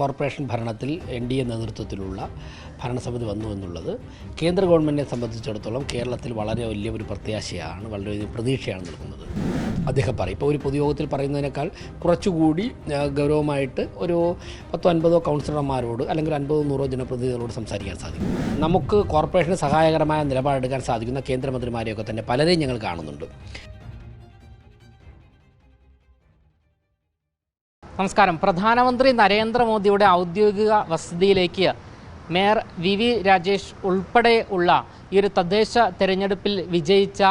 Corporation ഭരണത്തിൽ NDA നേതൃത്വത്തിലുള്ള ഭരണസമിതി വന്നു എന്നുള്ളത് കേന്ദ്ര ഗവൺമെൻറ്റിനെ സംബന്ധിച്ചിടത്തോളം കേരളത്തിൽ വളരെ വലിയ ഒരു പ്രത്യാശയാണ്, വളരെ പ്രതീക്ഷയാണ് നൽകുന്നത്. അദ്ദേഹം പറയും ഇപ്പോൾ ഒരു പൊതുയോഗത്തിൽ പറയുന്നതിനേക്കാൾ കുറച്ചുകൂടി ഗൗരവമായിട്ട് ഒരു 10-50 കൗൺസിലർമാരോട് അല്ലെങ്കിൽ 50-100 ജനപ്രതിനിധികളോട് സംസാരിക്കാൻ സാധിക്കും. നമുക്ക് കോർപ്പറേഷന് സഹായകരമായ നിലപാടെടുക്കാൻ സാധിക്കുന്ന കേന്ദ്രമന്ത്രിമാരെയൊക്കെ തന്നെ പലരെയും ഞങ്ങൾ കാണുന്നുണ്ട്. നമസ്കാരം. പ്രധാനമന്ത്രി നരേന്ദ്രമോദിയുടെ ഔദ്യോഗിക വസതിയിലേക്ക് മേയർ VV രാജേഷ് ഉൾപ്പെടെ ഉള്ള ഈ ഒരു തദ്ദേശ തെരഞ്ഞെടുപ്പിൽ വിജയിച്ച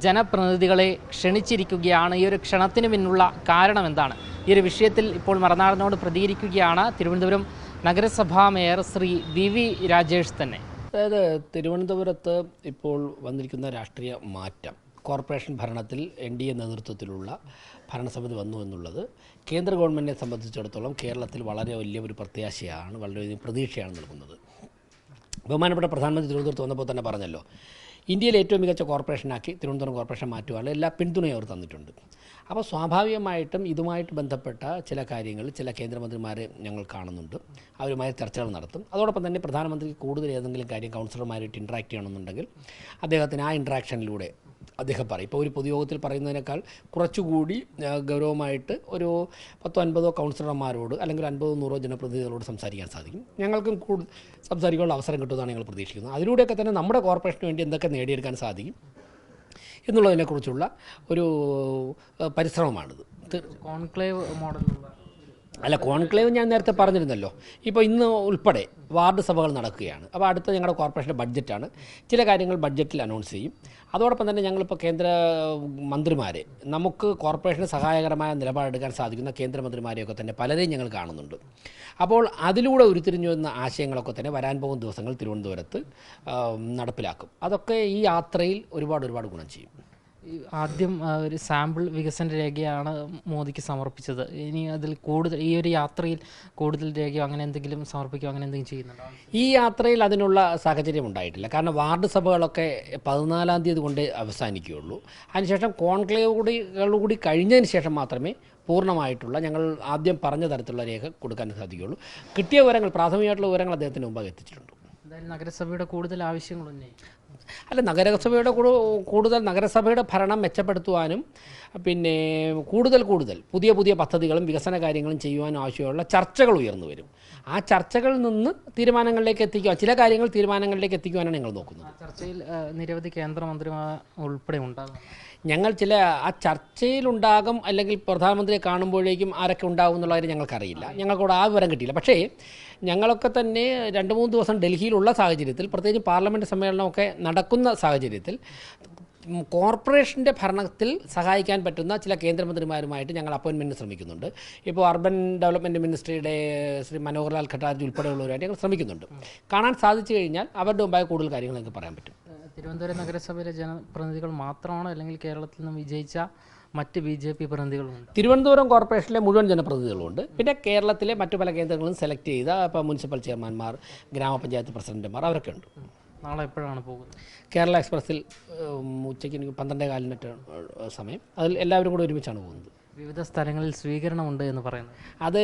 ജനപ്രതിനിധികളെ ക്ഷണിച്ചിരിക്കുകയാണ്. ഈ ഒരു ക്ഷണത്തിന് പിന്നിലുള്ള കാരണം എന്താണ്? ഈ ഒരു വിഷയത്തിൽ ഇപ്പോൾ മറുനാടനോട് പ്രതികരിക്കുകയാണ് തിരുവനന്തപുരം നഗരസഭാ മേയർ ശ്രീ VV രാജേഷ് തന്നെ. അതായത് തിരുവനന്തപുരത്ത് ഇപ്പോൾ വന്നിരിക്കുന്ന രാഷ്ട്രീയ മാറ്റം, കോർപ്പറേഷൻ ഭരണത്തിൽ NDA നേതൃത്വത്തിലുള്ള ഭരണസമിതി വന്നു എന്നുള്ളത് കേന്ദ്ര ഗവൺമെൻറ്റിനെ സംബന്ധിച്ചിടത്തോളം കേരളത്തിൽ വളരെ വലിയ ഒരു പ്രത്യാശയാണ്, വളരെ പ്രതീക്ഷയാണ് നൽകുന്നത്. ബഹുമാനപ്പെട്ട പ്രധാനമന്ത്രി തിരുവനന്തപുരത്ത് വന്നപ്പോൾ തന്നെ പറഞ്ഞല്ലോ, ഇന്ത്യയിലെ ഏറ്റവും മികച്ച കോർപ്പറേഷനാക്കി തിരുവനന്തപുരം കോർപ്പറേഷൻ മാറ്റുവാനുള്ള എല്ലാ പിന്തുണയും അവർ തന്നിട്ടുണ്ട്. അപ്പോൾ സ്വാഭാവികമായിട്ടും ഇതുമായിട്ട് ബന്ധപ്പെട്ട ചില കാര്യങ്ങൾ ചില കേന്ദ്രമന്ത്രിമാരെ ഞങ്ങൾ കാണുന്നുണ്ട്, അവരുമായി ചർച്ചകൾ നടത്തും. അതോടൊപ്പം തന്നെ പ്രധാനമന്ത്രിക്ക് കൂടുതൽ ഏതെങ്കിലും കാര്യം കൗൺസിലർമാരുമായിട്ട് ഇൻട്രാക്ട് ചെയ്യണമെന്നുണ്ടെങ്കിൽ അദ്ദേഹത്തിന് ആ ഇൻട്രാക്ഷനിലൂടെ അദ്ദേഹം പറയും. ഇപ്പോൾ ഒരു പൊതുയോഗത്തിൽ പറയുന്നതിനേക്കാൾ കുറച്ചുകൂടി ഗൗരവമായിട്ട് ഒരു 10-50 കൗൺസിലർമാരോട് അല്ലെങ്കിൽ 50-100 ജനപ്രതിനിധികളോട് സംസാരിക്കാൻ സാധിക്കും. ഞങ്ങൾക്കും കൂടുതൽ സംസാരിക്കാനുള്ള അവസരം കിട്ടുമെന്നാണ് ഞങ്ങൾ പ്രതീക്ഷിക്കുന്നത്. അതിലൂടെയൊക്കെ തന്നെ നമ്മുടെ കോർപ്പറേഷന് വേണ്ടി എന്തൊക്കെ നേടിയെടുക്കാൻ സാധിക്കും എന്നുള്ളതിനെക്കുറിച്ചുള്ള ഒരു പരിശ്രമമാണിത്. കോൺക്ലേവ് മോഡൽ അല്ല, കോൺക്ലേവ് ഞാൻ നേരത്തെ പറഞ്ഞിരുന്നല്ലോ. ഇപ്പോൾ ഇന്ന് ഉൾപ്പെടെ വാർഡ് സഭകൾ നടക്കുകയാണ്. അപ്പോൾ അടുത്ത ഞങ്ങളുടെ കോർപ്പറേഷൻ്റെ ബഡ്ജറ്റാണ്. ചില കാര്യങ്ങൾ ബഡ്ജറ്റിൽ അനൗൺസ് ചെയ്യും. അതോടൊപ്പം തന്നെ ഞങ്ങളിപ്പോൾ കേന്ദ്ര മന്ത്രിമാരെ, നമുക്ക് കോർപ്പറേഷന് സഹായകരമായ നിലപാടെടുക്കാൻ സാധിക്കുന്ന കേന്ദ്രമന്ത്രിമാരെയൊക്കെ തന്നെ പലരെയും ഞങ്ങൾ കാണുന്നുണ്ട്. അപ്പോൾ അതിലൂടെ ഉരുത്തിരിഞ്ഞു വന്ന ആശയങ്ങളൊക്കെ തന്നെ വരാൻ പോകുന്ന ദിവസങ്ങൾ തിരുവനന്തപുരത്ത് നടപ്പിലാക്കും. അതൊക്കെ ഈ യാത്രയിൽ ഒരുപാട് ഗുണം ചെയ്യും. ആദ്യം ഒരു സാമ്പിൾ വികസന രേഖയാണ് മോദിക്ക് സമർപ്പിച്ചത്. ഇനി അതിൽ കൂടുതൽ ഈ ഒരു യാത്രയിൽ കൂടുതൽ രേഖയോ അങ്ങനെ എന്തെങ്കിലും സമർപ്പിക്കുകയോ അങ്ങനെ എന്തെങ്കിലും ചെയ്യുന്നുണ്ടോ? ഈ യാത്രയിൽ അതിനുള്ള സാഹചര്യം ഉണ്ടായിട്ടില്ല. കാരണം വാർഡ് സഭകളൊക്കെ 14-ാം തീയതി കൊണ്ട് അവസാനിക്കുകയുള്ളൂ. അതിനുശേഷം കോൺക്ലേവുകൂടി കഴിഞ്ഞതിന് ശേഷം മാത്രമേ പൂർണ്ണമായിട്ടുള്ള ഞങ്ങൾ ആദ്യം പറഞ്ഞ തരത്തിലുള്ള രേഖ കൊടുക്കാൻ സാധിക്കുകയുള്ളൂ. കിട്ടിയ വിവരങ്ങൾ, പ്രാഥമികമായിട്ടുള്ള വിവരങ്ങൾ അദ്ദേഹത്തിന് മുമ്പാകെ എത്തിച്ചിട്ടുണ്ട്. എന്തായാലും നഗരസഭയുടെ കൂടുതൽ ആവശ്യങ്ങളുണ്ട്. അല്ല, നഗരസഭയുടെ ഭരണം മെച്ചപ്പെടുത്തുവാനും പിന്നെ കൂടുതൽ പുതിയ പദ്ധതികളും വികസന കാര്യങ്ങളും ചെയ്യുവാനും ആവശ്യമുള്ള ചർച്ചകൾ ഉയർന്നു വരും. ആ ചർച്ചകളിൽ നിന്ന് തീരുമാനങ്ങളിലേക്ക് എത്തിക്കുവാൻ, ചില കാര്യങ്ങൾ തീരുമാനങ്ങളിലേക്ക് എത്തിക്കുവാനാണ് ഞങ്ങൾ നോക്കുന്നത്. ചർച്ചയിൽ നിരവധി കേന്ദ്രമന്ത്രിമാർ ഉൾപ്പെടെ ഉണ്ടാകും. ഞങ്ങൾ ആ ചർച്ചയിലുണ്ടാകും, അല്ലെങ്കിൽ പ്രധാനമന്ത്രിയെ കാണുമ്പോഴേക്കും ആരൊക്കെ ഉണ്ടാകും എന്നുള്ള കാര്യം ഞങ്ങൾക്കറിയില്ല. ഞങ്ങൾക്കൂടെ ആ വിവരം കിട്ടിയില്ല. പക്ഷേ ഞങ്ങളൊക്കെ തന്നെ 2-3 ദിവസം ഡൽഹിയിലുള്ള സാഹചര്യത്തിൽ, പ്രത്യേകിച്ച് പാർലമെൻറ്റ് സമ്മേളനമൊക്കെ നടക്കുന്ന സാഹചര്യത്തിൽ കോർപ്പറേഷൻ്റെ ഭരണത്തിൽ സഹായിക്കാൻ പറ്റുന്ന ചില കേന്ദ്രമന്ത്രിമാരുമായിട്ട് ഞങ്ങൾ അപ്പോയിൻമെൻറ്റിന് ശ്രമിക്കുന്നുണ്ട്. ഇപ്പോൾ അർബൻ ഡെവലപ്മെൻറ്റ് മിനിസ്ട്രിയുടെ ശ്രീ മനോഹർ ലാൽ ഖട്ടാർജി ഉൾപ്പെടെയുള്ളവരായിട്ട് ഞങ്ങൾ ശ്രമിക്കുന്നുണ്ട്. കാണാൻ സാധിച്ചു കഴിഞ്ഞാൽ അവരുടെ മുമ്പായ കൂടുതൽ കാര്യങ്ങൾ ഞങ്ങൾക്ക് പറയാൻ പറ്റും. തിരുവനന്തപുരം നഗരസഭയിലെ ജനപ്രതിനിധികൾ മാത്രമാണോ, അല്ലെങ്കിൽ കേരളത്തിൽ നിന്ന് വിജയിച്ച മറ്റ് BJP പ്രതിനിധികളുണ്ട്? തിരുവനന്തപുരം കോർപ്പറേഷനിലെ മുഴുവൻ ജനപ്രതിനിധികളുണ്ട്. പിന്നെ കേരളത്തിലെ മറ്റു പല കേന്ദ്രങ്ങളും സെലക്ട് ചെയ്ത ഇപ്പോൾ മുനിസിപ്പൽ ചെയർമാൻമാർ, ഗ്രാമപഞ്ചായത്ത് പ്രസിഡന്റുമാർ, അവരൊക്കെ ഉണ്ട്. നാളെ എപ്പോഴാണ് പോകുന്നത്? കേരള എക്സ്പ്രസ്സിൽ ഉച്ചയ്ക്ക് 12:15 സമയം. അതിൽ എല്ലാവരും കൂടെ ഒരുമിച്ചാണ് പോകുന്നത്. വിവിധ സ്ഥലങ്ങളിൽ സ്വീകരണമുണ്ട് എന്ന് പറയുന്നത് അത്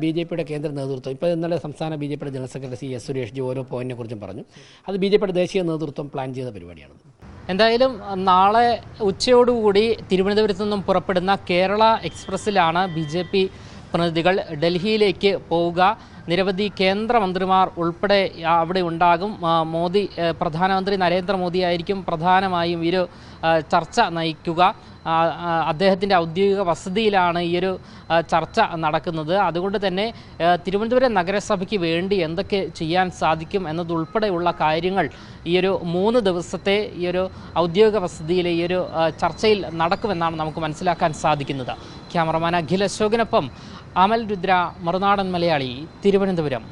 BJPയുടെ കേന്ദ്ര നേതൃത്വം, ഇപ്പോൾ ഇന്നലെ സംസ്ഥാന BJPയുടെ general secretary S. Suresh ji ഓരോ പോയിന്റിനെ കുറിച്ചും പറഞ്ഞു. അത് BJPയുടെ ദേശീയ നേതൃത്വം പ്ലാൻ ചെയ്ത പരിപാടിയാണ്. എന്തായാലും നാളെ ഉച്ചയോടുകൂടി തിരുവനന്തപുരത്തു നിന്നും പുറപ്പെടുന്ന കേരള എക്സ്പ്രസ്സിലാണ് BJP പ്രതിനിധികൾ ഡൽഹിയിലേക്ക് പോവുക. നിരവധി കേന്ദ്രമന്ത്രിമാർ ഉൾപ്പെടെ അവിടെ ഉണ്ടാകും. പ്രധാനമന്ത്രി നരേന്ദ്രമോദി ആയിരിക്കും പ്രധാനമായും ഈ ഒരു ചർച്ച നയിക്കുക. അദ്ദേഹത്തിൻ്റെ ഔദ്യോഗിക വസതിയിലാണ് ഈ ഒരു ചർച്ച നടക്കുന്നത്. അതുകൊണ്ട് തന്നെ തിരുവനന്തപുരം നഗരസഭയ്ക്ക് വേണ്ടി എന്തൊക്കെ ചെയ്യാൻ സാധിക്കും എന്നതുൾപ്പെടെയുള്ള കാര്യങ്ങൾ ഈ ഒരു 3 ദിവസത്തെ ഈ ഒരു ഔദ്യോഗിക വസതിയിലെ ഈ ഒരു ചർച്ചയിൽ നടക്കുമെന്നാണ് നമുക്ക് മനസ്സിലാക്കാൻ സാധിക്കുന്നത്. ക്യാമറമാൻ അഖിൽ അശോകിനൊപ്പം അമൽ രുദ്ര, മറുനാടൻ മലയാളി, തിരുവനന്തപുരം.